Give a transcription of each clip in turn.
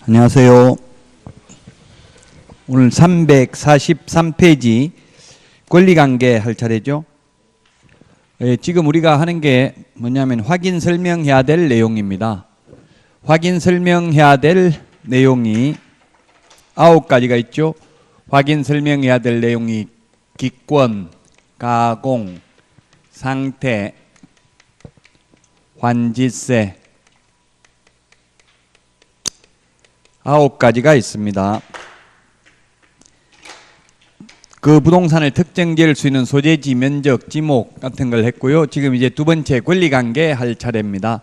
안녕하세요. 오늘 343페이지 권리관계 할 차례죠. 지금 우리가 하는 게 뭐냐면 확인 설명해야 될 내용입니다. 확인 설명해야 될 내용이 9가지가 있죠. 확인 설명해야 될 내용이 기권, 가공, 상태, 환지세 9가지가 있습니다. 그 부동산을 특정 지을 수 있는 소재지, 면적, 지목 같은 걸 했고요. 지금 이제 두 번째 권리관계 할 차례입니다.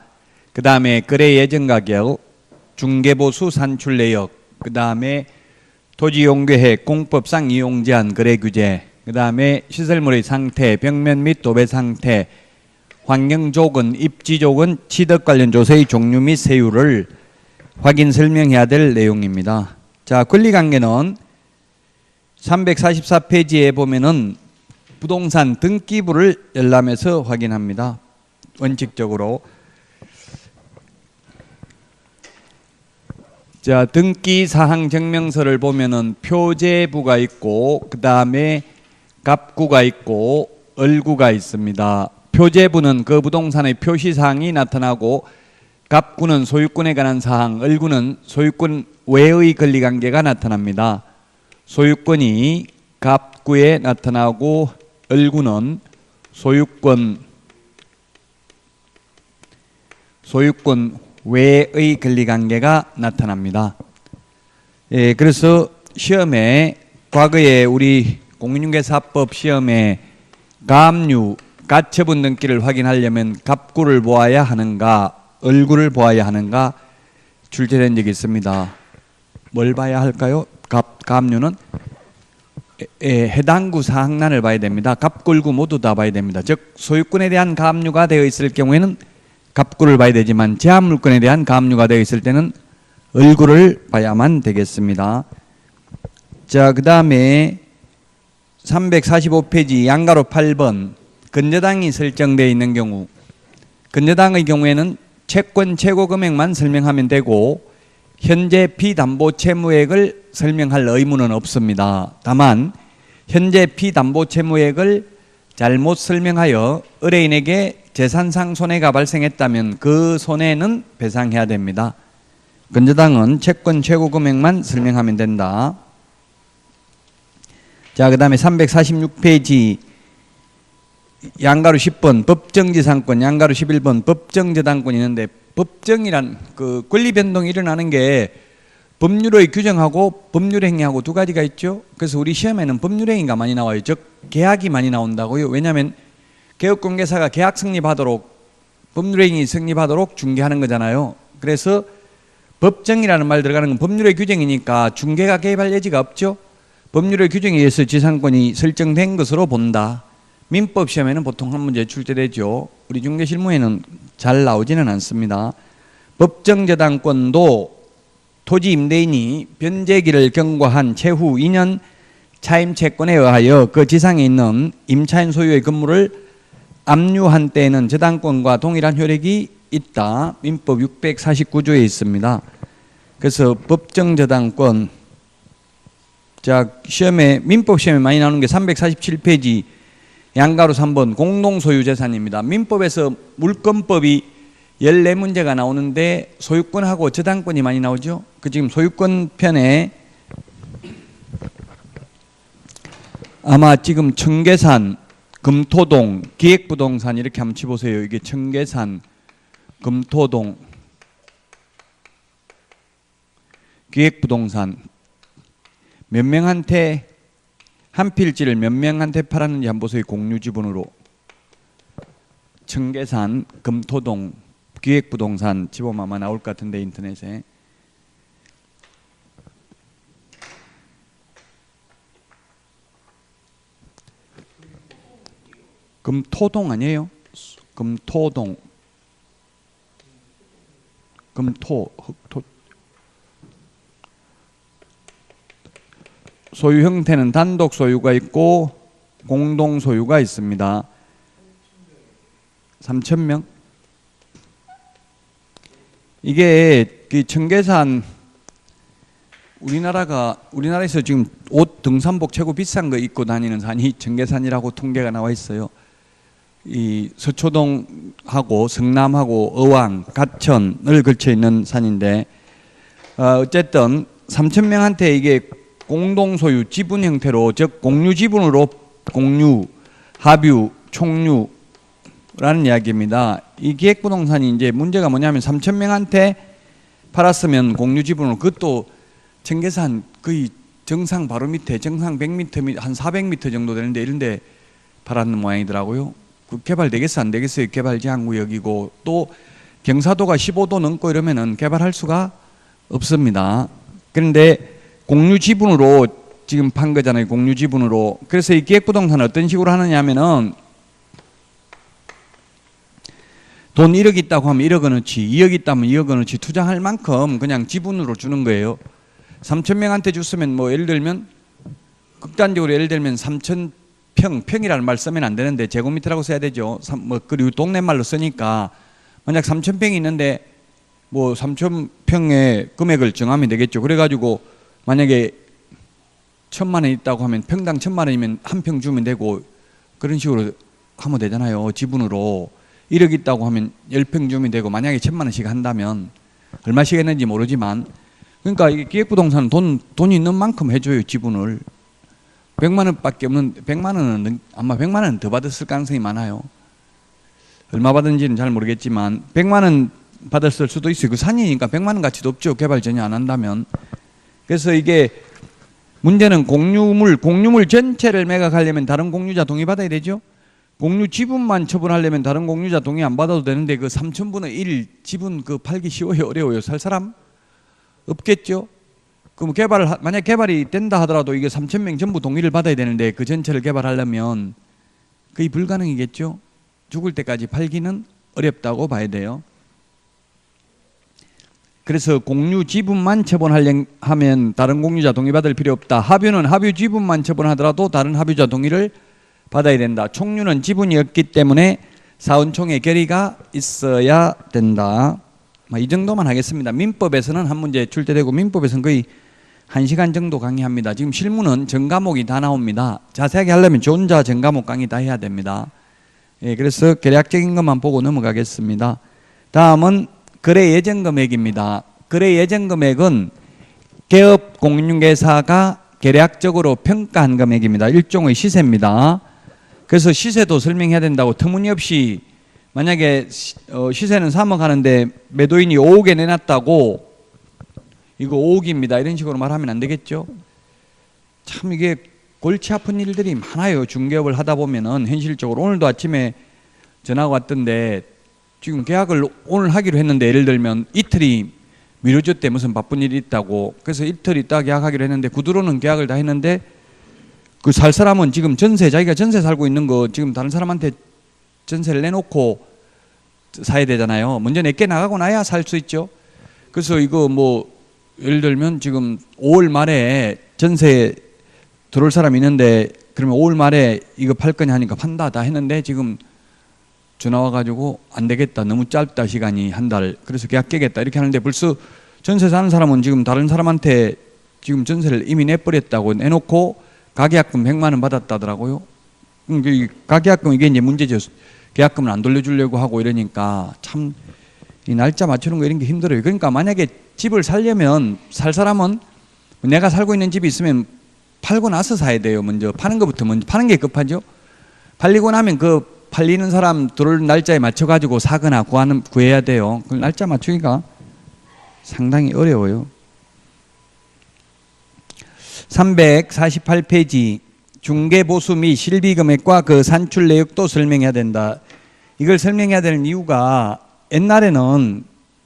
그 다음에 거래 예정 가격, 중개보수 산출 내역, 그 다음에 토지 용괴획, 공법상 이용 제한 거래 규제, 그 다음에 시설물의 상태, 벽면 및 도배 상태, 환경조건, 입지조건, 취득 관련 조서의 종류 및 세율을 확인 설명해야 될 내용입니다. 자, 권리관계는 344페이지에 보면은 부동산 등기부를 열람해서 확인합니다. 원칙적으로. 자, 등기사항 증명서를 보면은 표제부가 있고, 그 다음에 갑구가 있고, 을구가 있습니다. 표제부는 그 부동산의 표시사항이 나타나고, 갑구는 소유권에 관한 사항, 을구는 소유권 외의 권리관계가 나타납니다. 소유권이 갑구에 나타나고 을구는 소유권 외의 권리관계가 나타납니다. 예, 그래서 시험에 과거에 우리 공인중개사법 시험에 가압류, 가처분 등기를 확인하려면 갑구를 보아야 하는가, 을구를 보아야 하는가 출제된 적이 있습니다. 뭘 봐야 할까요? 가압류는 해당 구 사항란을 봐야 됩니다. 갑구, 을구 모두 다 봐야 됩니다. 즉 소유권에 대한 가압류가 되어 있을 경우에는 갑구를 봐야 되지만 제한물권에 대한 가압류가 되어 있을 때는 을구를 봐야만 되겠습니다. 자, 그 다음에 345페이지 양가로 8번 근저당이 설정되어 있는 경우, 근저당의 경우에는 채권 최고 금액만 설명하면 되고 현재 비담보 채무액을 설명할 의무는 없습니다. 다만 현재 비담보 채무액을 잘못 설명하여 의뢰인에게 재산상 손해가 발생했다면 그 손해는 배상해야 됩니다. 근저당은 채권 최고 금액만 설명하면 된다. 자, 그 다음에 346페이지 양가로 10번 법정지상권, 양가로 11번 법정저당권이 있는데, 법정이란 그 권리 변동이 일어나는 게 법률의 규정하고 법률행위하고 두 가지가 있죠. 그래서 우리 시험에는 법률행위가 많이 나와요. 즉 계약이 많이 나온다고요. 왜냐하면 개업공개사가 계약 성립하도록, 법률행위 성립하도록 중개하는 거잖아요. 그래서 법정이라는 말 들어가는 건 법률의 규정이니까 중개가 개입할 여지가 없죠. 법률의 규정에 의해서 지상권이 설정된 것으로 본다. 민법 시험에는 보통 한 문제 출제되죠. 우리 중개실무에는 잘 나오지는 않습니다. 법정저당권도 토지 임대인이 변제기를 경과한 채후 2년 차임 채권에 의하여 그 지상에 있는 임차인 소유의 건물을 압류한 때에는 저당권과 동일한 효력이 있다. 민법 649조에 있습니다. 그래서 법정저당권, 자, 시험에 민법 시험에 많이 나오는 게 347페이지 양가로 3번 공동소유재산입니다. 민법에서 물권법이 14문제가 나오는데 소유권하고 저당권이 많이 나오죠. 그 지금 소유권 편에 아마 지금 청계산, 금토동, 기획부동산 이렇게 한번 쳐보세요. 이게 청계산, 금토동, 기획부동산 몇 명한테 한 필지를 몇 명한테 팔았는지 한번 보세요. 공유지분으로. 청계산, 금토동, 기획부동산 집어보면 아마 나올 것 같은데 인터넷에. 금토동 아니에요? 금토동. 흑토. 소유 형태는 단독 소유가 있고 공동 소유가 있습니다. 3,000명? 이게 그 청계산 우리나라에서 지금 옷 등산복 최고 비싼 거 입고 다니는 산이 청계산이라고 통계가 나와 있어요. 이 서초동하고 성남하고 어왕, 가천을 걸쳐 있는 산인데 어쨌든 3,000명한테 이게 공동 소유 지분 형태로, 즉 공유 지분으로 공유, 합유, 총유라는 이야기입니다. 이 기획부동산이 이제 문제가 뭐냐면 3,000명한테 팔았으면 공유 지분으로, 그것도 청계산 거의 정상 바로 밑에, 정상 100m, 한 400m 정도 되는데 이런데 팔았는 모양이더라고요. 그 개발되겠어 안 되겠어요? 개발 제한 구역이고 또 경사도가 15도 넘고 이러면은 개발할 수가 없습니다. 그런데 공유 지분으로 지금 판 거잖아요. 공유 지분으로. 그래서 이 기획부동산은 어떤 식으로 하느냐 하면은 돈 1억 있다고 하면 1억 원어치, 2억 있다면 2억 원어치 투자할 만큼 그냥 지분으로 주는 거예요. 3,000명한테 줬으면 뭐 예를 들면 극단적으로 예를 들면 3,000평, 평이라는 말 쓰면 안 되는데 제곱미터라고 써야 되죠. 그리고 동네 말로 쓰니까 만약 3,000평이 있는데 뭐 3,000평의 금액을 정하면 되겠죠. 그래가지고 만약에 1,000만 원 있다고 하면 평당 1,000만 원이면 한 평 주면 되고 그런 식으로 하면 되잖아요. 지분으로. 1억 있다고 하면 10평 주면 되고 만약에 1,000만 원씩 한다면 얼마씩 했는지 모르지만 그러니까 이게 기획부동산은 돈이 있는 만큼 해줘요. 지분을. 100만 원밖에 없는, 100만 원은 아마 100만 원은 더 받았을 가능성이 많아요. 얼마 받은지는 잘 모르겠지만 100만 원 받았을 수도 있어요. 그 산이니까 100만 원 가치도 없죠. 개발 전혀 안 한다면. 그래서 이게 문제는 공유물 전체를 매각하려면 다른 공유자 동의 받아야 되죠. 공유 지분만 처분하려면 다른 공유자 동의 안 받아도 되는데 그 3,000분의 1 지분 그 팔기 쉬워요, 어려워요? 살 사람 없겠죠. 그럼 만약 개발이 된다 하더라도 이게 3,000명 전부 동의를 받아야 되는데 그 전체를 개발하려면 거의 불가능이겠죠. 죽을 때까지 팔기는 어렵다고 봐야 돼요. 그래서 공유 지분만 처분하면 다른 공유자 동의 받을 필요 없다. 합유는 합유 지분만 처분하더라도 다른 합유자 동의를 받아야 된다. 총유는 지분이 없기 때문에 사원총회 결의가 있어야 된다. 이 정도만 하겠습니다. 민법에서는 한 문제 출제되고 민법에서는 거의 1시간 정도 강의합니다. 지금 실무는 전 과목이 다 나옵니다. 자세하게 하려면 저 혼자 전 과목 강의 다 해야 됩니다. 예, 그래서 계략적인 것만 보고 넘어가겠습니다. 다음은 거래 예정 금액입니다. 거래 예정 금액은 개업 공인중개사가 계략적으로 평가한 금액입니다. 일종의 시세입니다. 그래서 시세도 설명해야 된다고. 터무니없이 만약에 시세는 3억 하는데 매도인이 5억에 내놨다고 이거 5억입니다 이런 식으로 말하면 안 되겠죠. 참 이게 골치 아픈 일들이 많아요. 중개업을 하다 보면은 현실적으로. 오늘도 아침에 전화가 왔던데 지금 계약을 오늘 하기로 했는데 예를 들면 이틀이 미뤄졌대. 무슨 바쁜 일이 있다고. 그래서 이틀 있다 계약하기로 했는데 구두로는 계약을 다 했는데 그 살 사람은 지금 자기가 전세 살고 있는 거 지금 다른 사람한테 전세를 내놓고 사야 되잖아요. 먼저 내게 나가고 나야 살 수 있죠. 그래서 이거 뭐 예를 들면 지금 5월 말에 전세 들어올 사람이 있는데 그러면 5월 말에 이거 팔 거냐 하니까 판다 다 했는데 지금 전화 와가지고 안 되겠다. 너무 짧다 시간이 한 달. 그래서 계약 깨겠다 이렇게 하는데 벌써 전세 사는 사람은 지금 다른 사람한테 지금 전세를 이미 내버렸다고 내놓고 가계약금 100만 원 받았다더라고요. 가계약금 이게 이제 문제죠. 계약금을 안 돌려주려고 하고 이러니까 참 이 날짜 맞추는 거 이런 게 힘들어요. 그러니까 만약에 집을 살려면 살 사람은 내가 살고 있는 집이 있으면 팔고 나서 사야 돼요. 먼저 파는 것부터 먼저 파는 게 급하죠. 팔리고 나면 그 팔리는 사람 들어올 날짜에 맞춰가지고 사거나 구해야 돼요. 그 날짜 맞추기가 상당히 어려워요. 348페이지 중개보수 및 실비금액과 그 산출 내역도 설명해야 된다. 이걸 설명해야 되는 이유가 옛날에는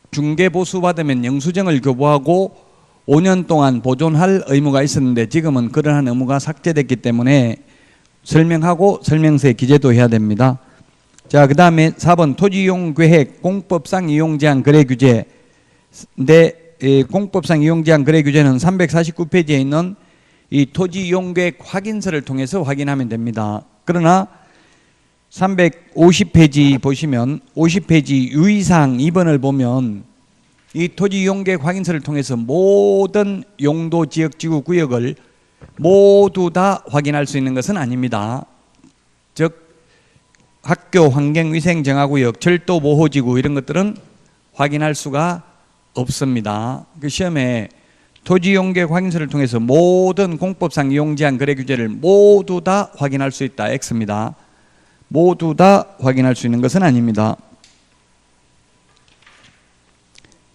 중개보수 받으면 영수증을 교부하고 5년 동안 보존할 의무가 있었는데 지금은 그러한 의무가 삭제됐기 때문에 설명하고 설명서에 기재도 해야 됩니다. 자, 그 다음에 4번 토지이용계획 공법상 이용제한 거래규제. 공법상 이용제한 거래규제는 349페이지에 있는 이 토지이용계획 확인서를 통해서 확인하면 됩니다. 그러나 350페이지 보시면 50페이지 유의사항 2번을 보면 이 토지 이용계획 확인서를 통해서 모든 용도 지역 지구 구역을 모두 다 확인할 수 있는 것은 아닙니다. 즉 학교 환경위생정화구역, 철도 보호지구 이런 것들은 확인할 수가 없습니다. 그 시험에 토지 이용계획 확인서를 통해서 모든 공법상 이용제한 거래 규제를 모두 다 확인할 수 있다. X입니다. 모두 다 확인할 수 있는 것은 아닙니다.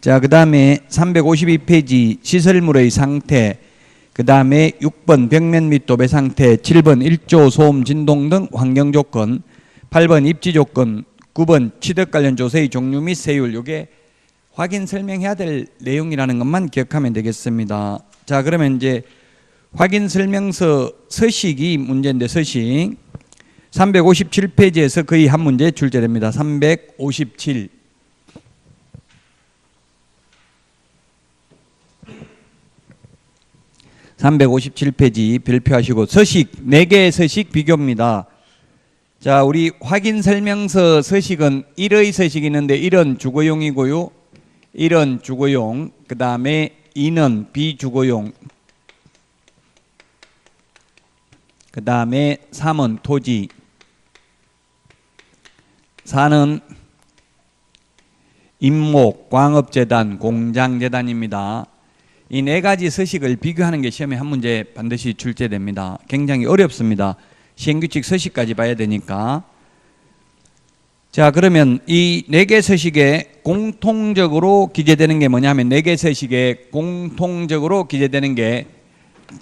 자, 그 다음에 352페이지 시설물의 상태, 그 다음에 6번 벽면 및 도배 상태, 7번 일조, 소음, 진동 등 환경 조건, 8번 입지 조건, 9번 취득 관련 조세의 종류 및 세율, 이게 확인 설명해야 될 내용이라는 것만 기억하면 되겠습니다. 자, 그러면 이제 확인 설명서 서식이 문제인데 서식 357페이지에서 거의 한 문제 출제됩니다. 357. 별표하시고 서식 4개의 서식 비교입니다. 자, 우리 확인 설명서 서식은 1의 서식이 있는데 1은 주거용이고요. 1은 주거용, 그 다음에 2는 비주거용, 그 다음에 3은 토지, 4는 임목, 광업재단, 공장재단입니다. 이 4가지 서식을 비교하는 게 시험에 한 문제 반드시 출제됩니다. 굉장히 어렵습니다. 시행규칙 서식까지 봐야 되니까. 자, 그러면 이 4개 서식에 공통적으로 기재되는 게 뭐냐면 4개 서식에 공통적으로 기재되는 게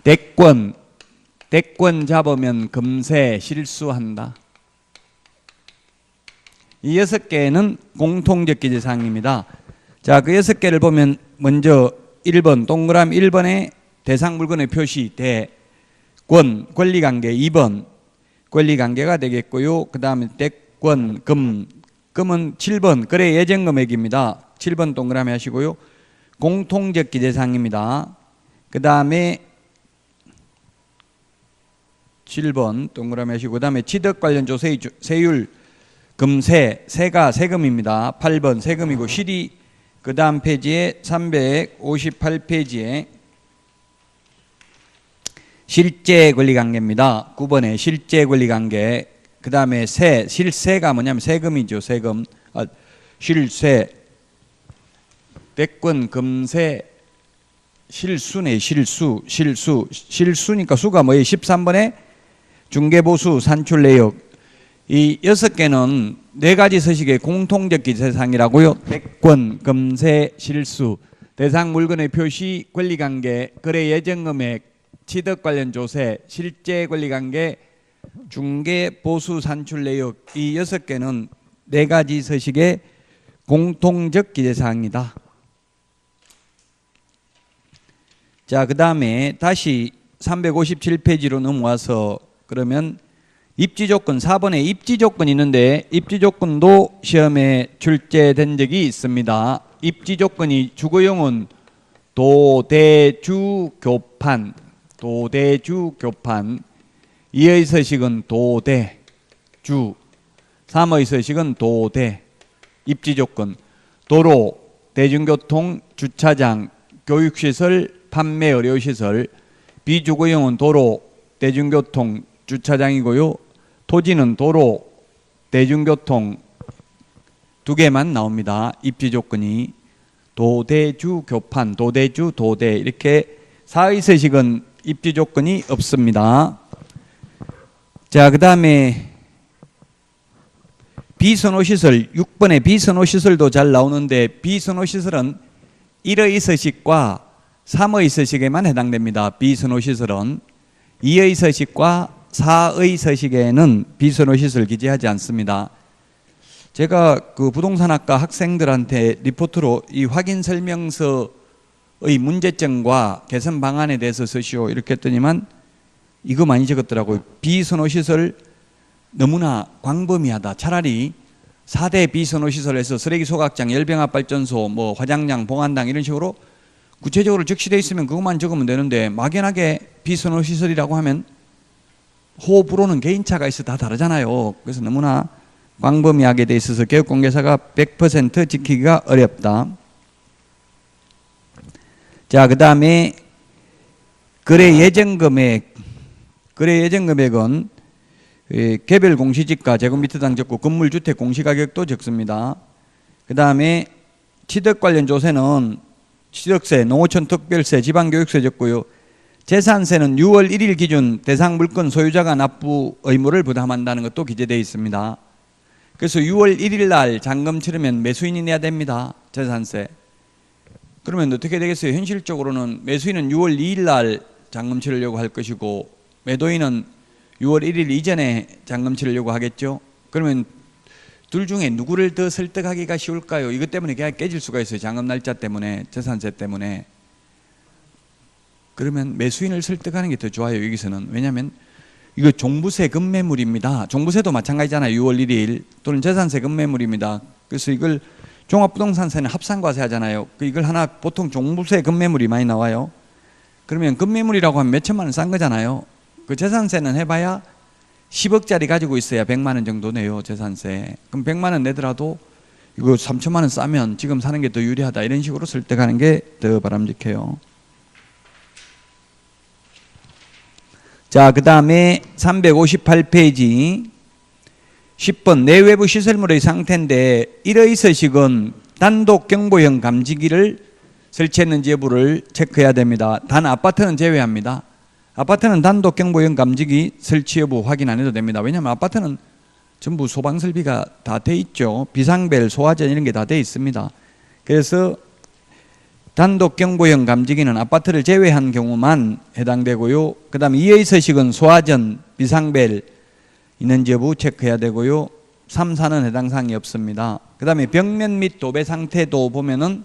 대권 잡으면 금세 실수한다. 이 6개는 공통적 기재사항입니다. 자, 그 6개를 보면 먼저 1번 동그라미 1번에 대상 물건의 표시 대권 권리관계, 2번 권리관계가 되겠고요. 그 다음에 대권 금은 7번 거래 예정 금액입니다. 7번 동그라미 하시고요. 공통적 기재사항입니다. 그 다음에 7번 동그라미 하시고 그 다음에 취득 관련 조세 세율 세가 세금입니다. 8번 세금이고 실이 그 다음 페이지에 358페이지에 실제 권리관계입니다. 9번에 실제 권리관계. 그 다음에 실세가 뭐냐면 세금이죠. 세금. 실세. 대권 금세. 실수네. 실수니까 수가 뭐예요? 13번에 중개보수 산출 내역. 이 6개는 4가지 서식의 공통적 기재사항이라고요. 대권, 금세, 실수, 대상 물건의 표시, 권리관계, 거래 예정 금액, 취득 관련 조세, 실제 권리관계, 중개, 보수, 산출 내역. 이 6개는 4가지 서식의 공통적 기재사항이다. 자, 그 다음에 다시 357페이지로 넘어와서 그러면 입지조건 4번에 입지조건이 있는데 입지조건도 시험에 출제된 적이 있습니다. 입지조건이 주거용은 도대주교판 2의 서식은 도대주 3의 서식은 도대 입지조건 도로, 대중교통, 주차장, 교육시설, 판매 의료시설 비주거용은 도로, 대중교통, 주차장이고요. 토지는 도로, 대중교통 2개만 나옵니다. 입지 조건이 도대주 교판, 도대주, 도대 이렇게 4의 서식은 입지 조건이 없습니다. 자, 그 다음에 비선호시설 6번에 비선호시설도 잘 나오는데 비선호시설은 1의 서식과 3의 서식에만 해당됩니다. 비선호시설은 2의 서식과 4의 서식에는 비선호시설 기재하지 않습니다. 제가 그 부동산학과 학생들한테 리포트로 이 확인 설명서의 문제점과 개선 방안에 대해서 쓰시오 이렇게 했더니만 이거 많이 적었더라고요. 비선호시설 너무나 광범위하다. 차라리 4대 비선호시설에서 쓰레기 소각장, 열병합발전소, 뭐 화장장, 봉안당 이런 식으로 구체적으로 적시되어 있으면 그것만 적으면 되는데 막연하게 비선호시설이라고 하면 호불호는 개인차가 있어 다 다르잖아요. 그래서 너무나 광범위하게 돼 있어서 교육공개사가 100% 지키기가 어렵다. 자, 그 다음에 거래 예정 금액. 거래 예정 금액은 개별 공시지가 제곱미터당 적고 건물 주택 공시가격도 적습니다. 그 다음에 취득 관련 조세는 취득세, 농어촌 특별세, 지방교육세 적고요. 재산세는 6월 1일 기준 대상 물건 소유자가 납부 의무를 부담한다는 것도 기재되어 있습니다. 그래서 6월 1일 날 잔금 치르면 매수인이 내야 됩니다. 재산세. 그러면 어떻게 되겠어요? 현실적으로는 매수인은 6월 2일 날 잔금 치르려고 할 것이고 매도인은 6월 1일 이전에 잔금 치르려고 하겠죠. 그러면 둘 중에 누구를 더 설득하기가 쉬울까요? 이것 때문에 계약 깨질 수가 있어요. 잔금 날짜 때문에, 재산세 때문에. 그러면 매수인을 설득하는 게 더 좋아요. 여기서는. 왜냐하면 이거 종부세 급매물입니다. 종부세도 마찬가지잖아요. 6월 1일 또는 재산세 급매물입니다. 그래서 이걸 종합부동산세는 합산과세 하잖아요. 이걸 하나 보통 종부세 급매물이 많이 나와요. 그러면 급매물이라고 하면 몇 천만 원 싼 거잖아요. 그 재산세는 해봐야 10억짜리 가지고 있어야 100만 원 정도 내요. 재산세. 그럼 100만 원 내더라도 이거 3천만 원 싸면 지금 사는 게 더 유리하다. 이런 식으로 설득하는 게 더 바람직해요. 자, 그 다음에 358페이지 10번 내외부 시설물의 상태인데 일의 서식은 단독 경보형 감지기를 설치했는지 여부를 체크해야 됩니다. 단 아파트는 제외합니다. 아파트는 단독 경보형 감지기 설치 여부 확인 안 해도 됩니다. 왜냐하면 아파트는 전부 소방 설비가 다 돼 있죠. 비상벨, 소화전 이런 게 다 돼 있습니다. 그래서 단독 경보형 감지기는 아파트를 제외한 경우만 해당되고요. 그 다음에 이의 서식은 소화전, 비상벨 있는지 여부 체크해야 되고요. 3, 4는 해당 사항이 없습니다. 그 다음에 벽면 및 도배 상태도 보면은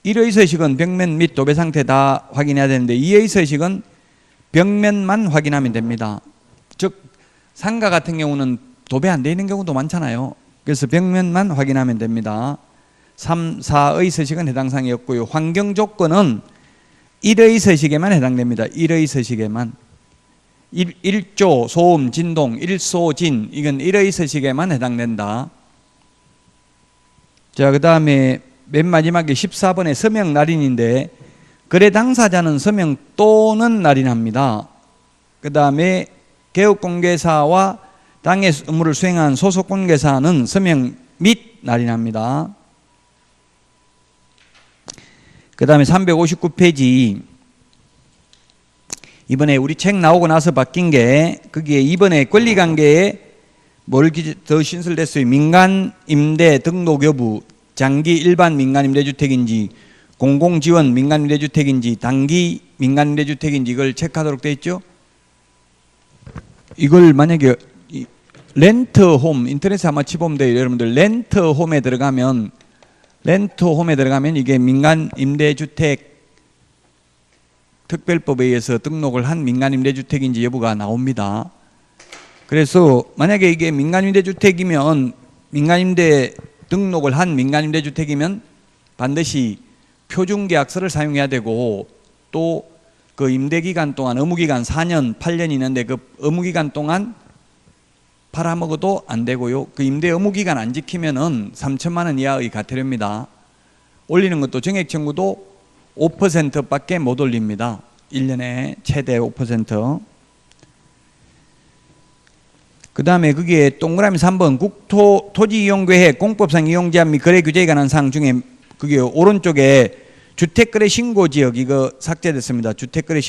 1의 서식은 벽면 및 도배 상태 다 확인해야 되는데 2의 서식은 벽면만 확인하면 됩니다. 즉 상가 같은 경우는 도배 안 돼 있는 경우도 많잖아요. 그래서 벽면만 확인하면 됩니다. 3, 4의 서식은 해당 사항이 없고요. 환경 조건은 1의 서식에만 해당됩니다. 1의 서식에만. 1조, 소음, 진동, 일소진 이건 1의 서식에만 해당된다. 자, 그 다음에 맨 마지막에 14번의 서명 날인인데 거래 당사자는 서명 또는 날인합니다. 그 다음에 개업공개사와 당해 의무를 수행한 소속공개사는 서명 및 날인합니다. 그 다음에 359페이지 이번에 우리 책 나오고 나서 바뀐 게 거기에 이번에 권리관계에 뭘 더 신설됐어요. 민간 임대 등록 여부, 장기 일반 민간 임대주택인지 공공지원 민간 임대주택인지 단기 민간 임대주택인지 이걸 체크하도록 되어 있죠. 이걸 만약에 렌트홈 인터넷에 아마 치보면 돼요. 여러분들 렌트홈에 들어가면 이게 민간 임대주택 특별법에 의해서 등록을 한 민간 임대주택인지 여부가 나옵니다. 그래서 만약에 이게 민간 임대주택이면 민간 임대 등록을 한 민간 임대주택이면 반드시 표준계약서를 사용해야 되고 또 그 임대기간 동안 의무기간 4년, 8년이 있는데 그 의무기간 동안 팔아먹어도 안 되고요. 그 임대 의무기간 안 지키면은 3천만 원 이하의 과태료입니다. 올리는 것도 정액 청구도 5%밖에 못 올립니다. 1년에 최대 5%. 그 다음에 거기에 동그라미 3번 국토 토지이용계획 공법상 이용제한 및 거래 규제에 관한 사항 중에 그게 오른쪽에 주택거래 신고지역 이거 삭제됐습니다. 주택거래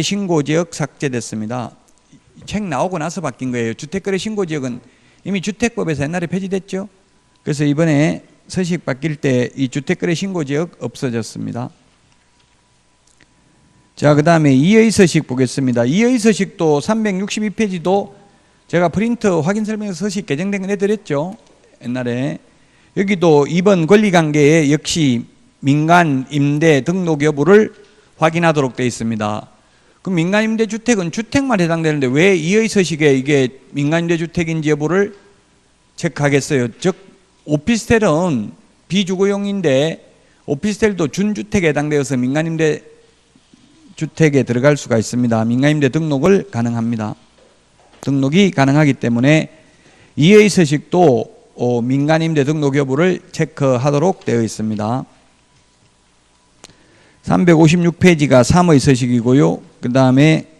신고지역 삭제됐습니다. 책 나오고 나서 바뀐 거예요. 주택거래 신고지역은 이미 주택법에서 옛날에 폐지됐죠. 그래서 이번에 서식 바뀔 때 이 주택거래 신고지역 없어졌습니다. 자, 그 다음에 이의 서식 보겠습니다. 이의 서식도 362페이지도 제가 프린트 확인 설명서 서식 개정된 거 내드렸죠. 옛날에. 여기도 2번 권리관계에 역시 민간 임대 등록 여부를 확인하도록 되어 있습니다. 그럼 민간 임대 주택은 주택만 해당되는데 왜 이의 서식에 이게 민간 임대 주택인지 여부를 체크하겠어요? 즉 오피스텔은 비주거용인데 오피스텔도 준주택에 해당되어서 민간 임대 주택에 들어갈 수가 있습니다. 민간임대 등록을 가능합니다. 등록이 가능하기 때문에 이의 서식도 민간임대 등록 여부를 체크하도록 되어 있습니다. 356페이지가 3의 서식이고요. 그 다음에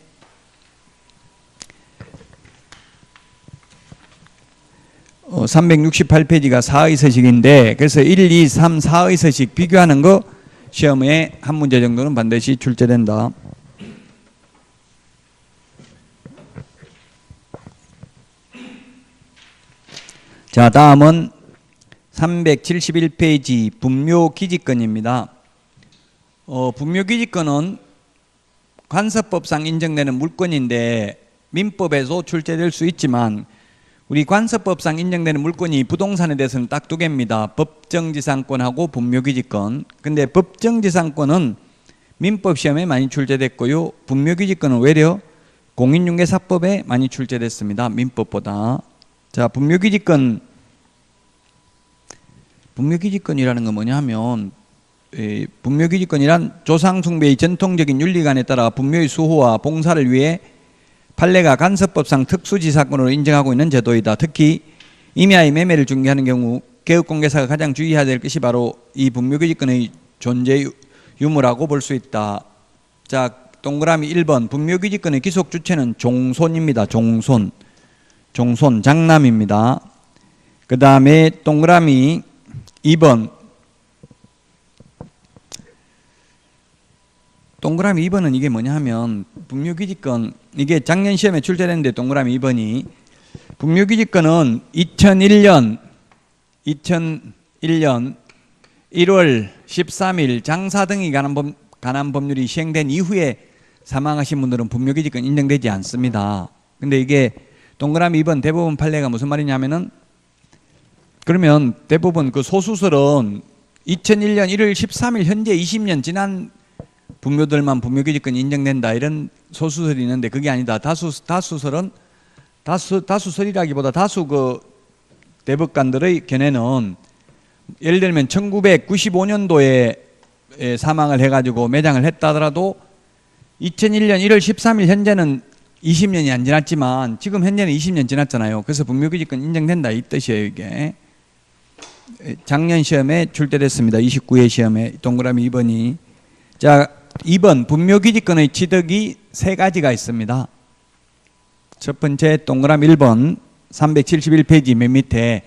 368페이지가 4의 서식인데, 그래서 1, 2, 3, 4의 서식 비교하는 거 시험에 한 문제 정도는 반드시 출제된다. 자, 다음은 371페이지 분묘기지권입니다. 분묘기지권은 관서법상 인정되는 물권인데 민법에도 출제될 수 있지만 우리 관서법상 인정되는 물권이 부동산에 대해서는 딱 두 개입니다. 법정지상권하고 분묘기지권. 근데 법정지상권은 민법 시험에 많이 출제됐고요. 분묘기지권은 외려 공인중개사법에 많이 출제됐습니다. 민법보다. 자, 분묘기지권이라는 건 뭐냐 하면, 분묘기지권이란 조상숭배의 전통적인 윤리관에 따라 분묘의 수호와 봉사를 위해 판례가 간섭법상 특수지사권으로 인정하고 있는 제도이다. 특히 임야의 매매를 중개하는 경우 개업공개사가 가장 주의해야 될 것이 바로 이 분묘기지권의 존재 유무라고 볼 수 있다. 자, 동그라미 1번 분묘기지권의 기속 주체는 종손입니다. 종손, 장남입니다. 그 다음에 동그라미 2번, 동그라미 2번은 이게 뭐냐 하면 분묘기지권, 이게 작년 시험에 출제됐는데 동그라미 2번이 분묘기지권은 2001년 1월 13일 장사 등이 관한 법률이 시행된 이후에 사망하신 분들은 분묘기지권 인정되지 않습니다. 근데 이게 동그라미 2번 대법원 판례가 무슨 말이냐면은, 그러면 대법원 그 소수설은 2001년 1월 13일 현재 20년 지난 분묘들만 분묘기지권이 인정된다 이런 소수설이 있는데 그게 아니다. 다수설은 다수설이라기보다 다수 그 대법관들의 견해는 예를 들면 1995년도에 사망을 해가지고 매장을 했다 하더라도 2001년 1월 13일 현재는 20년이 안 지났지만 지금 현재는 20년 지났잖아요. 그래서 분묘기지권 인정된다 이 뜻이에요. 이게 작년 시험에 출제됐습니다. 29회 시험에 동그라미 2번이. 자, 2번 분묘기지권의 취득이 세 가지가 있습니다. 첫 번째 동그라미 1번 371페이지 맨 밑에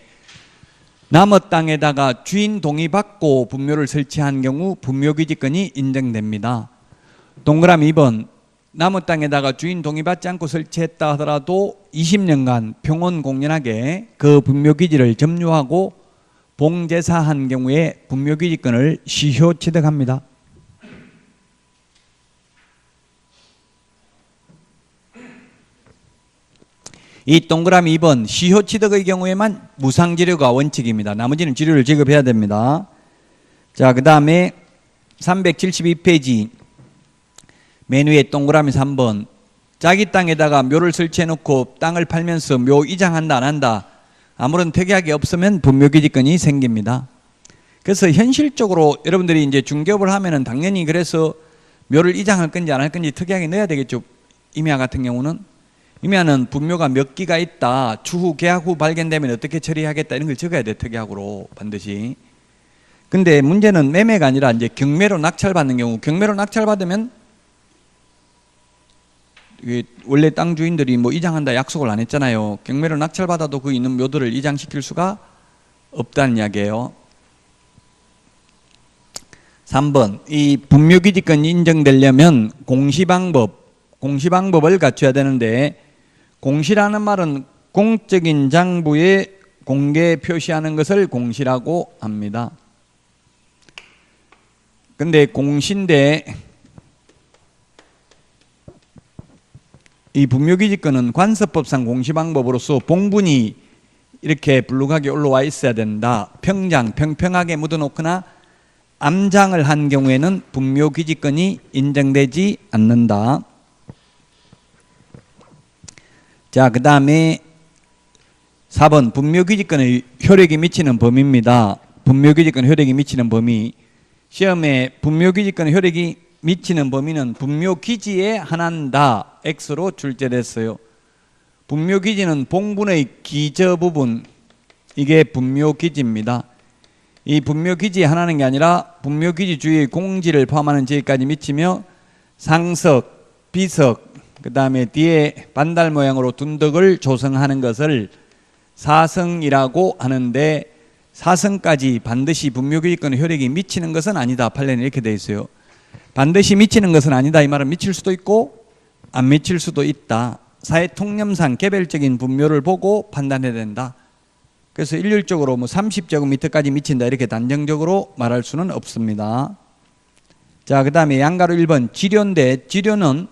남의 땅에다가 주인 동의받고 분묘를 설치한 경우 분묘기지권이 인정됩니다. 동그라미 2번 남의 땅에다가 주인 동의받지 않고 설치했다 하더라도 20년간 평온공연하게 그 분묘기지를 점유하고 봉제사한 경우에 분묘기지권을 시효 취득합니다. 이 동그라미 2번 시효 취득의 경우에만 무상지료가 원칙입니다. 나머지는 지료를 지급해야 됩니다. 자, 그 다음에 372페이지 맨 위에 동그라미 3번 자기 땅에다가 묘를 설치해 놓고 땅을 팔면서 묘 이장한다 안 한다 아무런 특약이 없으면 분묘기지권이 생깁니다. 그래서 현실적으로 여러분들이 이제 중개업을 하면은 당연히 그래서 묘를 이장할 건지 안 할 건지 특약에 넣어야 되겠죠. 임야 같은 경우는 임야는 분묘가 몇 기가 있다, 추후 계약 후 발견되면 어떻게 처리하겠다 이런 걸 적어야 돼. 특약으로 반드시. 근데 문제는 매매가 아니라 이제 경매로 낙찰받는 경우, 경매로 낙찰받으면 원래 땅 주인들이 뭐 이장한다 약속을 안 했잖아요. 경매로 낙찰받아도 그 있는 묘들을 이장시킬 수가 없다는 이야기예요. 3번 이 분묘기지권이 인정되려면 공시방법을 갖춰야 되는데, 공시라는 말은 공적인 장부에 공개 표시하는 것을 공시라고 합니다. 근데 공시인데 이 분묘기지권은 관서법상 공시방법으로서 봉분이 이렇게 불룩하게 올라와 있어야 된다. 평평하게 묻어놓거나 암장을 한 경우에는 분묘기지권이 인정되지 않는다. 자, 그 다음에 4번 분묘기지권의 효력이 미치는 범위입니다. 분묘기지권 효력이 미치는 범위. 시험에 분묘기지권 효력이 미치는 범위는 분묘기지에 한한다 X로 출제됐어요. 분묘기지는 봉분의 기저 부분, 이게 분묘기지입니다. 이 분묘기지 하나는 게 아니라 분묘기지 주위의 공지를 포함하는 지역까지 미치며 상석, 비석, 그 다음에 뒤에 반달 모양으로 둔덕을 조성하는 것을 사성이라고 하는데, 사성까지 반드시 분묘기지권의 효력이 미치는 것은 아니다. 판례는 이렇게 되어 있어요. 반드시 미치는 것은 아니다. 이 말은 미칠 수도 있고 안 미칠 수도 있다. 사회 통념상 개별적인 분묘를 보고 판단해야 된다. 그래서 일률적으로 뭐 30제곱미터까지 미친다 이렇게 단정적으로 말할 수는 없습니다. 자, 그 다음에 양가로 1번 지료인데, 지료는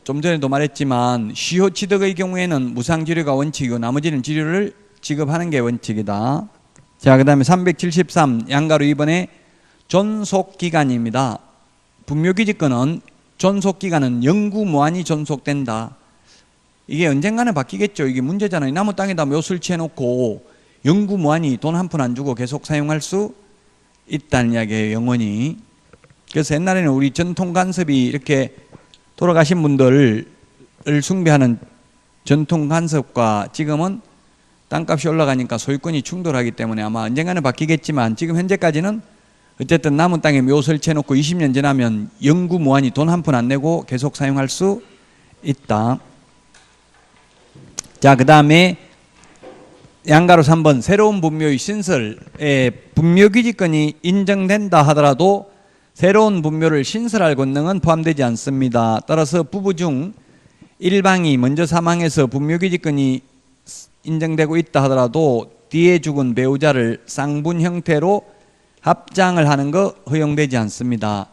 좀 전에도 말했지만 시효취득의 경우에는 무상지료가 원칙이고 나머지는 지료를 지급하는 게 원칙이다. 자, 그 다음에 373 양가로 2번에 존속기간입니다. 분묘기지권은 존속기간은 영구무한히 존속된다. 이게 언젠가는 바뀌겠죠. 이게 문제잖아요. 나무 땅에다 묘 설치해놓고 영구무한히 돈 한 푼 안 주고 계속 사용할 수 있다는 이야기예요. 영원히. 그래서 옛날에는 우리 전통간섭이 이렇게 돌아가신 분들을 숭배하는 전통간섭과 지금은 땅값이 올라가니까 소유권이 충돌하기 때문에 아마 언젠가는 바뀌겠지만, 지금 현재까지는 어쨌든 남은 땅에 묘 설치해놓고 20년 지나면 영구무한히 돈 한 푼 안 내고 계속 사용할 수 있다. 자, 그 다음에 양가로 3번 새로운 분묘의 신설에 분묘기지권이 인정된다 하더라도 새로운 분묘를 신설할 권능은 포함되지 않습니다. 따라서 부부 중 일방이 먼저 사망해서 분묘기지권이 인정되고 있다 하더라도 뒤에 죽은 배우자를 쌍분 형태로 합장을 하는 거 허용되지 않습니다.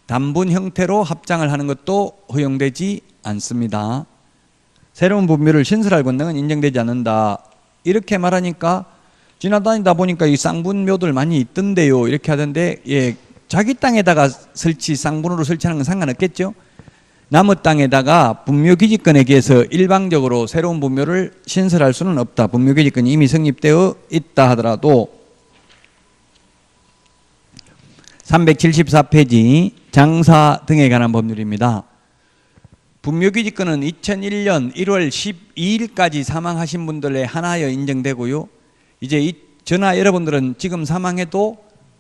단분 형태로 합장을 하는 것도 허용되지 않습니다. 새로운 분묘를 신설할 권능은 인정되지 않는다. 이렇게 말하니까 지나다니다 보니까 이 쌍분묘들 많이 있던데요. 이렇게 하던데, 예, 자기 땅에다가 쌍분으로 설치하는 건 상관없겠죠. 남의 땅에다가 분묘기지권에 의해서 일방적으로 새로운 분묘를 신설할 수는 없다. 분묘기지권이 이미 성립되어 있다 하더라도. 374페이지 장사 등에 관한 법률입니다. 분묘기지권은 2001년 1월 12일까지 사망하신 분들에 한하여 인정되고요. 이제 저나 여러분들은 지금 사망해도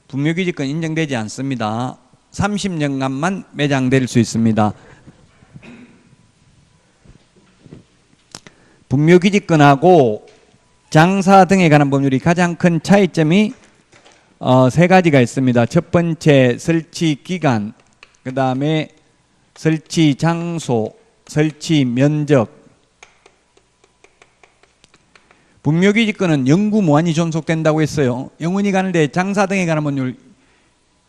분묘기지권 인정되지 않습니다. 30년간만 매장될 수 있습니다. 분묘기지권하고 장사 등에 관한 법률이 가장 큰 차이점이 세 가지가 있습니다. 첫 번째, 설치 기간, 그 다음에 설치 장소, 설치 면적. 분묘기지권은 영구무한히 존속된다고 했어요. 영원히 가는데 장사 등에 관한 법률은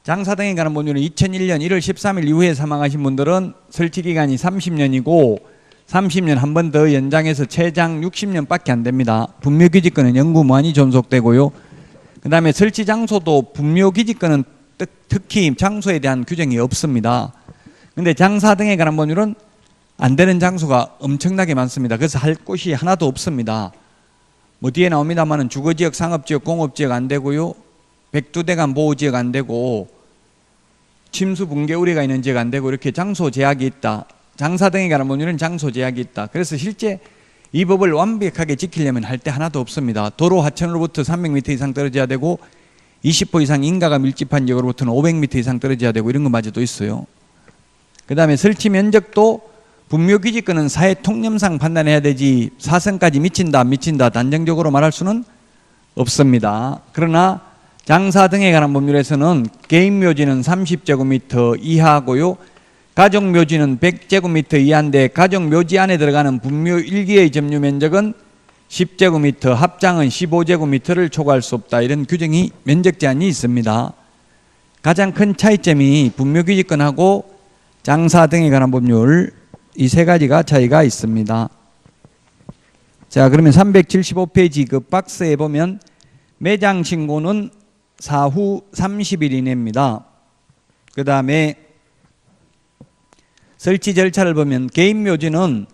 2001년 1월 13일 이후에 사망하신 분들은 설치 기간이 30년이고 30년 한 번 더 연장해서 최장 60년밖에 안 됩니다. 분묘기지권은 영구무한히 존속되고요. 그 다음에 설치 장소도 분묘기지권은 특히 장소에 대한 규정이 없습니다. 근데 장사 등에 관한 법률은 안 되는 장소가 엄청나게 많습니다. 그래서 할 곳이 하나도 없습니다. 뭐 뒤에 나옵니다만은 주거지역, 상업지역, 공업지역 안 되고요. 백두대간 보호지역 안 되고 침수 붕괴 우려가 있는 지역 안 되고, 이렇게 장소 제약이 있다. 장사 등에 관한 법률은 장소 제약이 있다. 그래서 실제 이 법을 완벽하게 지키려면 할 때 하나도 없습니다. 도로 하천으로부터 300m 이상 떨어져야 되고 20호 이상 인가가 밀집한 지역으로부터는 500m 이상 떨어져야 되고, 이런 것마저도 있어요. 그 다음에 설치 면적도 분묘기지권은 사회 통념상 판단해야 되지 사성까지 미친다 안 미친다 단정적으로 말할 수는 없습니다. 그러나 장사 등에 관한 법률에서는 개인묘지는 30제곱미터 이하고요, 가족묘지는 100제곱미터 이하인데 가족묘지 안에 들어가는 분묘 1기의 점유면적은 10제곱미터, 합장은 15제곱미터를 초과할 수 없다. 이런 규정이 면적 제한이 있습니다. 가장 큰 차이점이 분묘기지권하고 장사 등에 관한 법률, 이 세 가지가 차이가 있습니다. 자, 그러면 375페이지 그 박스에 보면 매장 신고는 사후 30일 이내입니다. 그 다음에 설치 절차를 보면 개인묘지는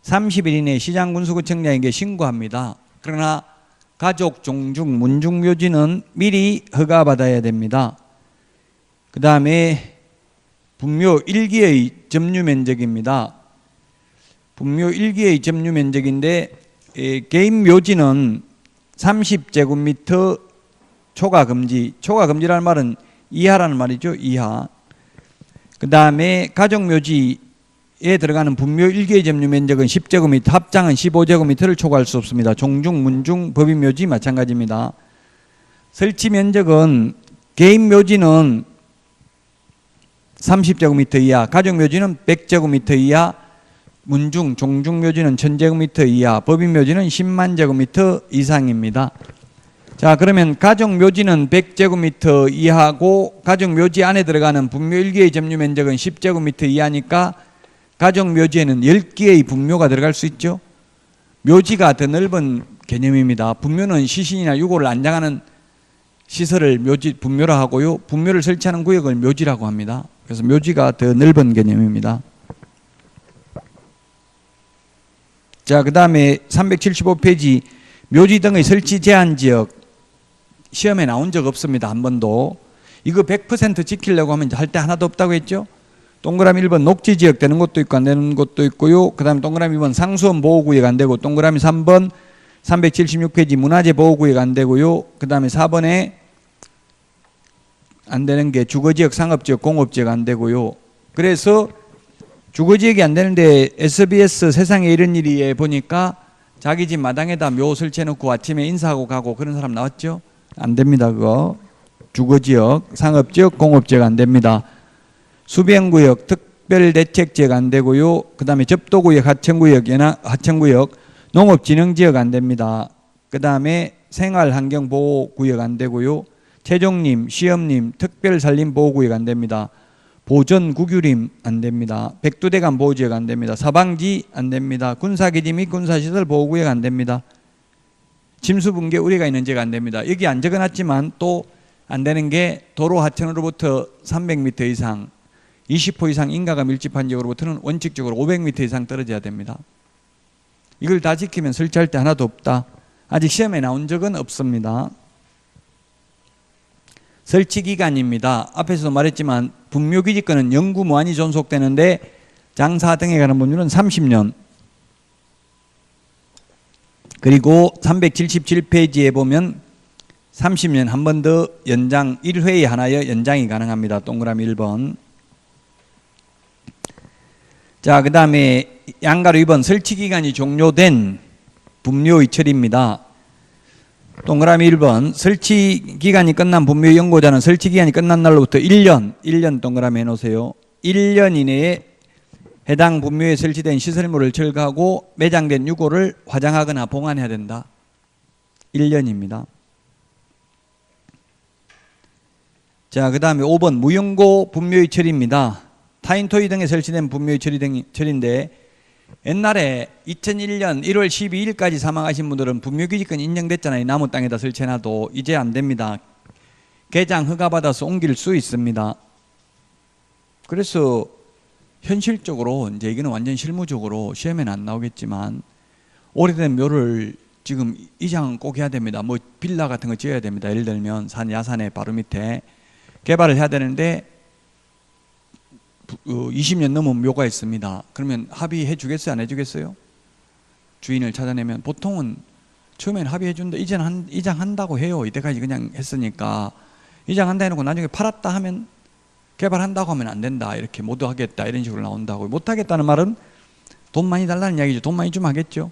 30일 이내에 시장군수구청장에게 신고합니다. 그러나 가족, 종중, 문중묘지는 미리 허가받아야 됩니다. 그 다음에 분묘 1기의 점유면적입니다. 분묘 1기의 점유면적인데 개인 묘지는 30제곱미터 초과 금지. 초과 금지라는 말은 이하라는 말이죠. 이하. 그 다음에 가족묘지에 들어가는 분묘 1개의 점유 면적은 10제곱미터, 합장은 15제곱미터를 초과할 수 없습니다. 종중, 문중, 법인묘지 마찬가지입니다. 설치 면적은 개인 묘지는 30제곱미터 이하, 가족묘지는 100제곱미터 이하, 문중, 종중묘지는 1000제곱미터 이하, 법인묘지는 10만 제곱미터 이상입니다. 자, 그러면 가족묘지는 100제곱미터 이하고 가족묘지 안에 들어가는 분묘 1개의 점유 면적은 10제곱미터 이하니까 가족묘지에는 10개의 분묘가 들어갈 수 있죠. 묘지가 더 넓은 개념입니다. 분묘는 시신이나 유골을 안장하는 시설을 분묘라 하고요. 분묘를 설치하는 구역을 묘지라고 합니다. 그래서 묘지가 더 넓은 개념입니다. 자, 그 다음에 375페이지 묘지 등의 설치 제한 지역. 시험에 나온 적 없습니다. 한 번도. 이거 100% 지키려고 하면 할 때 하나도 없다고 했죠. 동그라미 1번 녹지 지역 되는 것도 있고 안 되는 것도 있고요. 그 다음에 동그라미 2번 상수원 보호구역 안 되고, 동그라미 3번 376페이지 문화재 보호구역 안 되고요. 그 다음에 4번에 안 되는 게 주거지역, 상업지역, 공업지역 안 되고요. 그래서 주거지역이 안 되는데 SBS 세상에 이런 일이에 보니까 자기 집 마당에다 묘 설치해놓고 아침에 인사하고 가고 그런 사람 나왔죠? 안 됩니다. 그거 주거지역, 상업지역, 공업지역 안 됩니다. 수변구역, 특별대책지역 안 되고요. 그 다음에 접도구역, 하천구역, 하천구역, 농업진흥지역 안 됩니다. 그 다음에 생활환경보호구역 안 되고요. 최종림, 시험림, 특별산림보호구역 안 됩니다. 보전국유림 안 됩니다. 백두대간 보호지역 안 됩니다. 사방지 안 됩니다. 군사기지 및 군사시설 보호구역 안 됩니다. 침수붕괴 우려가 있는 지역 안 됩니다. 여기 안 적어놨지만 또 안 되는 게 도로 하천으로부터 300m 이상, 20호 이상 인가가 밀집한 지역으로부터는 원칙적으로 500m 이상 떨어져야 됩니다. 이걸 다 지키면 설치할 때 하나도 없다. 아직 시험에 나온 적은 없습니다. 설치 기간입니다. 앞에서도 말했지만 분묘기지권은 영구 무한히 존속되는데 장사 등에 관한 법률은 30년. 그리고 377페이지에 보면 30년 한 번 더 연장 1회에 하나여 연장이 가능합니다. 동그라미 1번. 자, 그 다음에 양가로 2번 설치기간이 종료된 분묘의 처리입니다. 동그라미 1번 설치기간이 끝난 분묘의 연고자는 설치기간이 끝난 날로부터 1년 동그라미 해놓으세요. 1년 이내에 해당 분묘에 설치된 시설물을 철거하고 매장된 유골을 화장하거나 봉안해야 된다. 1년입니다. 자, 그 다음에 5번 무연고 분묘의 처리입니다. 타인토지 등에 설치된 분묘의 처리인데 옛날에 2001년 1월 12일까지 사망하신 분들은 분묘기지권이 인정됐잖아요. 나무 땅에다 설치해놔도. 이제 안 됩니다. 개장 허가받아서 옮길 수 있습니다. 그래서 현실적으로 이제 이거는 완전 실무적으로 시험에는 안 나오겠지만 오래된 묘를 지금 이장은 꼭 해야 됩니다. 뭐 빌라 같은 거 지어야 됩니다. 예를 들면 야산의 바로 밑에 개발을 해야 되는데 20년 넘은 묘가 있습니다. 그러면 합의해 주겠어요? 안 해주겠어요? 주인을 찾아내면 보통은 처음엔 합의해 준다. 이제는 이장한다고 해요. 이때까지 그냥 했으니까. 이장한다 해놓고 나중에 팔았다 하면 개발한다고 하면 안 된다. 이렇게 모두 하겠다. 이런 식으로 나온다고. 못 하겠다는 말은 돈 많이 달라는 이야기죠. 돈 많이 좀 하겠죠.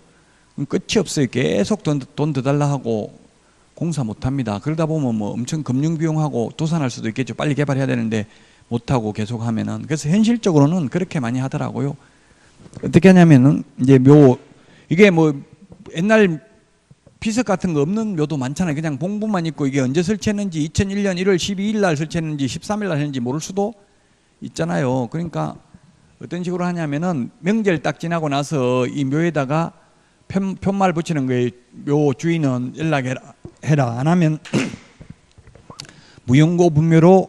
끝이 없어요. 계속 돈 더 달라 하고 공사 못 합니다. 그러다 보면 뭐 엄청 금융 비용하고 도산할 수도 있겠죠. 빨리 개발해야 되는데 못하고 계속 하면은. 그래서 현실적으로는 그렇게 많이 하더라고요. 어떻게 하냐면은 이제 이게 뭐 옛날 비석 같은 거 없는 묘도 많잖아요. 그냥 봉부만 있고 이게 언제 설치했는지 2001년 1월 12일 날 설치했는지 13일 날 했는지 모를 수도 있잖아요. 그러니까 어떤 식으로 하냐면은 명절 딱 지나고 나서 이 묘에다가 편말 붙이는 거예요. 묘 주인은 연락해라. 안 하면 무용고 분묘로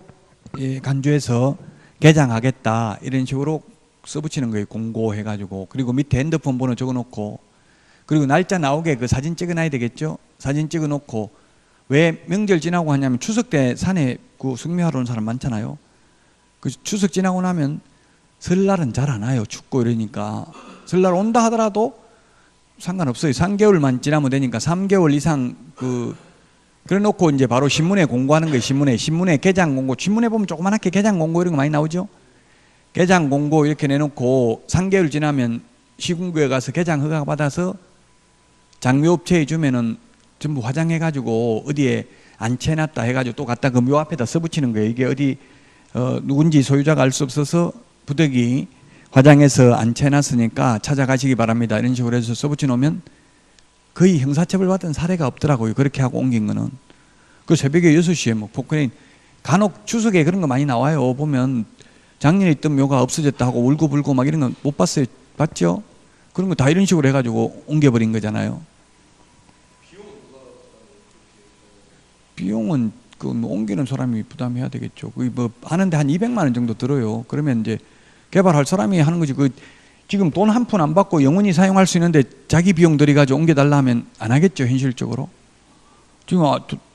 간주해서 개장하겠다. 이런 식으로 써붙이는 거예요. 공고해가지고. 그리고 밑에 핸드폰 번호 적어놓고 그리고 날짜 나오게 그 사진 찍어놔야 되겠죠. 사진 찍어놓고 왜 명절 지나고 하냐면 추석 때 산에 그 숙묘하러 온 사람 많잖아요. 그 추석 지나고 나면 설날은 잘 안 와요. 춥고 이러니까. 설날 온다 하더라도 상관없어요. 3개월만 지나면 되니까 3개월 이상 그래 놓고 이제 바로 신문에 공고하는 거예요. 신문에 개장 공고. 신문에 보면 조그맣게 개장 공고 이런 거 많이 나오죠. 개장 공고 이렇게 내놓고 3개월 지나면 시군구에 가서 개장 허가 받아서 장묘업체에 주면은 전부 화장해가지고 어디에 안채놨다 해가지고 또 갖다 그 묘 앞에다 써붙이는 거예요. 이게 어디 누군지 소유자가 알 수 없어서 부득이 화장해서 안채놨으니까 찾아가시기 바랍니다. 이런 식으로 해서 써붙여 놓으면 거의 형사처벌 받은 사례가 없더라고요. 그렇게 하고 옮긴 거는. 그 새벽에 6시에 뭐 포크레인 간혹 추석에 그런 거 많이 나와요. 보면 작년에 있던 묘가 없어졌다 하고 울고불고 막 이런 거 못 봤어요. 봤죠? 그런 거 다 이런 식으로 해가지고 옮겨버린 거잖아요. 비용은 뭐 옮기는 사람이 부담해야 되겠죠. 뭐 하는데 한 200만 원 정도 들어요. 그러면 이제 개발할 사람이 하는 거지. 지금 돈 한 푼 안 받고 영원히 사용할 수 있는데 자기 비용 들여가지고 옮겨달라 하면 안 하겠죠, 현실적으로. 지금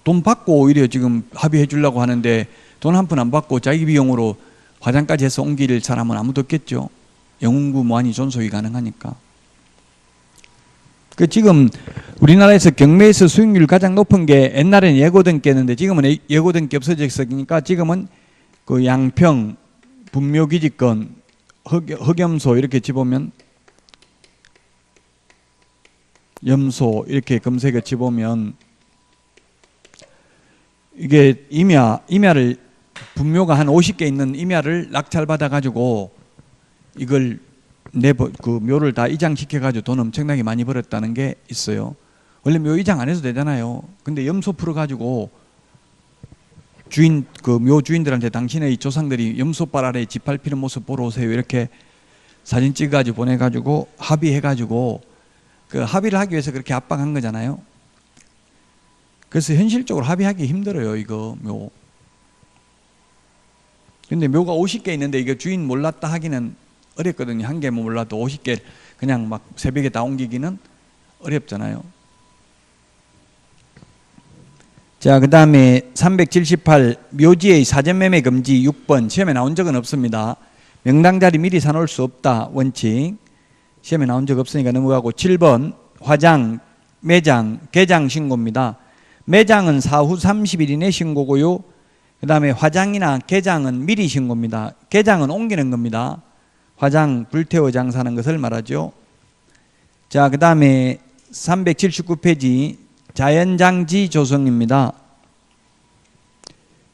돈 받고 오히려 지금 합의해 주려고 하는데 돈 한 푼 안 받고 자기 비용으로 화장까지 해서 옮길 사람은 아무도 없겠죠. 영웅구 무한히 존속이 가능하니까. 지금 우리나라에서 경매에서 수익률 가장 높은 게 옛날에는 예고등기였는데 지금은 예고등기 없어졌으니까 지금은 그 양평, 분묘기지권, 흑염소 이렇게 집으면 염소 이렇게 검색해 집으면 이게 임야를 분묘가 한 50개 있는 임야를 낙찰받아 가지고 이걸 그 묘를 다 이장시켜 가지고 돈 엄청나게 많이 벌었다는 게 있어요. 원래 묘 이장 안 해도 되잖아요. 근데 염소 풀어 가지고 묘 주인들한테 당신의 조상들이 염소발 아래 집 밟히는 모습 보러 오세요. 이렇게 사진 찍어가지고 보내가지고 합의해가지고 그 합의를 하기 위해서 그렇게 압박한 거잖아요. 그래서 현실적으로 합의하기 힘들어요, 이거 묘. 근데 묘가 50개 있는데 이거 주인 몰랐다 하기는 어렵거든요. 한 개만 몰라도 50개 그냥 막 새벽에 다 옮기기는 어렵잖아요. 자, 그 다음에 378 묘지의 사전매매 금지 6번 시험에 나온 적은 없습니다. 명당 자리 미리 사놓을 수 없다 원칙. 시험에 나온 적 없으니까 넘어가고 7번 화장, 매장, 개장 신고입니다. 매장은 사후 30일 이내 신고고요. 그 다음에 화장이나 개장은 미리 신고입니다. 개장은 옮기는 겁니다. 화장 불태워 장사하는 것을 말하죠. 자, 그 다음에 379페이지 자연장지 조성입니다.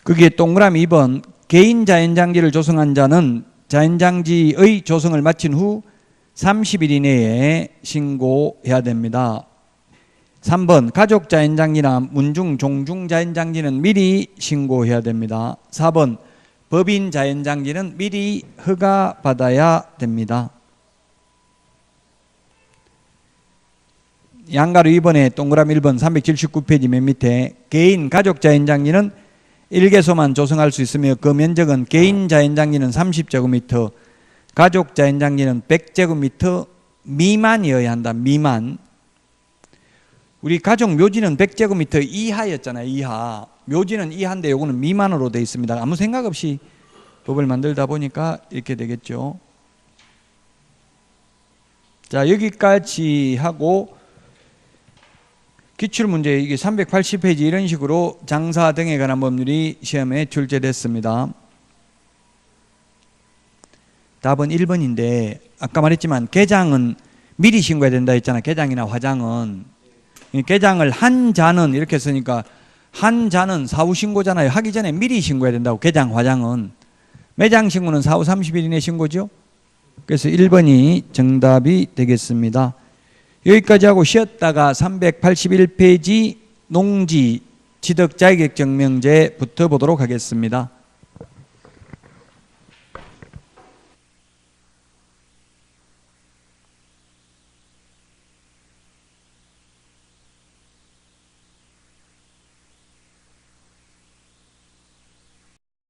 거기에 동그라미 2번 개인 자연장지를 조성한 자는 자연장지의 조성을 마친 후 30일 이내에 신고해야 됩니다. 3번 가족 자연장지나 문중, 종중 자연장지는 미리 신고해야 됩니다. 4번 법인 자연장지는 미리 허가 받아야 됩니다. 양가로 2번에 동그라미 1번 379페이지 맨 밑에 개인 가족 자연장지는 1개소만 조성할 수 있으며 그 면적은 개인 자연장지는 30제곱미터, 가족 자연장지는 100제곱미터 미만이어야 한다. 미만. 우리 가족 묘지는 100제곱미터 이하였잖아요. 이하. 묘지는 이하인데 요거는 미만으로 되어 있습니다. 아무 생각 없이 법을 만들다 보니까 이렇게 되겠죠. 자, 여기까지 하고 기출문제 이게 380페이지 이런 식으로 장사 등에 관한 법률이 시험에 출제됐습니다. 답은 1번인데 아까 말했지만 개장은 미리 신고해야 된다 했잖아. 개장이나 화장은. 개장을 한 자는 이렇게 쓰니까 한 자는 사후 신고잖아요. 하기 전에 미리 신고해야 된다고. 개장, 화장은. 매장 신고는 사후 30일 이내 신고죠. 그래서 1번이 정답이 되겠습니다. 여기까지 하고 쉬었다가 381페이지 농지 취득 자격증명제부터 보도록 하겠습니다.